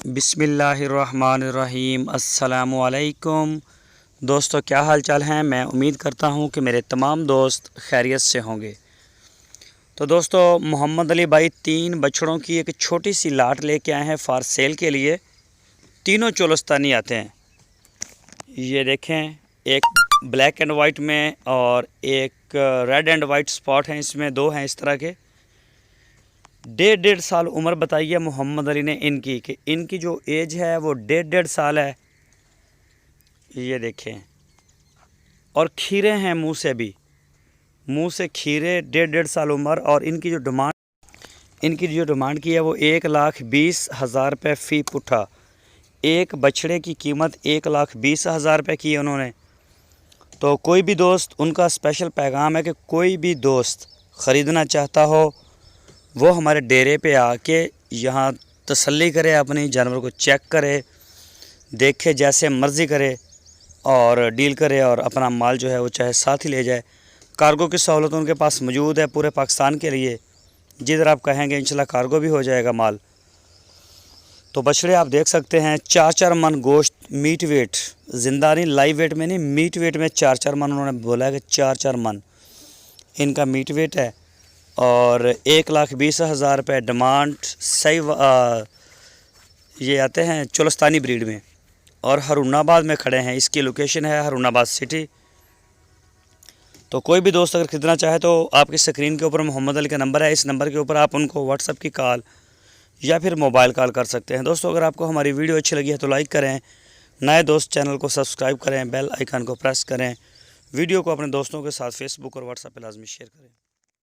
बिस्मिल्लाहिर्रहमानिर्रहीम। अस्सलामुअलैकुम दोस्तों, क्या हाल चाल हैं। मैं उम्मीद करता हूं कि मेरे तमाम दोस्त खैरियत से होंगे। तो दोस्तों, मोहम्मद अली भाई 3 बछड़ों की एक छोटी सी लाट लेके आए हैं फॉर सेल के लिए। तीनों चोलस्तानी आते हैं। ये देखें, एक ब्लैक एंड वाइट में और एक रेड एंड वाइट स्पॉट हैं, इसमें 2 हैं इस तरह के। 1.5 साल उम्र बताई है मोहम्मद अली ने इनकी, कि इनकी जो एज है वो 1.5 साल है। ये देखें, और खीरे हैं मुंह से भी, मुंह से खीरे। 1.5 साल उम्र। और इनकी जो डिमांड की है वो 1,20,000 रुपये फ़ी पुट्ठा। एक बछड़े की कीमत 1,20,000 रुपये की है उन्होंने। तो कोई भी दोस्त, उनका स्पेशल पैगाम है कि कोई भी दोस्त ख़रीदना चाहता हो वो हमारे डेरे पे आके यहाँ तसल्ली करे, अपनी जानवर को चेक करे, देखे, जैसे मर्ज़ी करे और डील करे, और अपना माल जो है वो चाहे साथ ही ले जाए। कार्गो की सहूलत उनके पास मौजूद है पूरे पाकिस्तान के लिए। जिधर आप कहेंगे इंशाल्लाह कार्गो भी हो जाएगा माल। तो बछड़े आप देख सकते हैं, 4-4 मन गोश्त, मीट वेट, ज़िंदा नहीं, लाइव वेट में नहीं, मीट वेट में 4-4 मन। उन्होंने बोला है कि 4-4 मन इनका मीट वेट है। और 1,20,000 रुपये डिमांड। सही ये आते हैं चोलस्तानी ब्रीड में, और हरुणाबाद में खड़े हैं। इसकी लोकेशन है हरुणाबाद सिटी। तो कोई भी दोस्त अगर खरीदना चाहे तो आपकी स्क्रीन के ऊपर मोहम्मद अली का नंबर है। इस नंबर के ऊपर आप उनको व्हाट्सएप की कॉल या फिर मोबाइल कॉल कर सकते हैं। दोस्तों, अगर आपको हमारी वीडियो अच्छी लगी है तो लाइक करें, नए दोस्त चैनल को सब्सक्राइब करें, बेल आइकन को प्रेस करें, वीडियो को अपने दोस्तों के साथ फेसबुक और व्हाट्सएप पर लाजमी शेयर करें।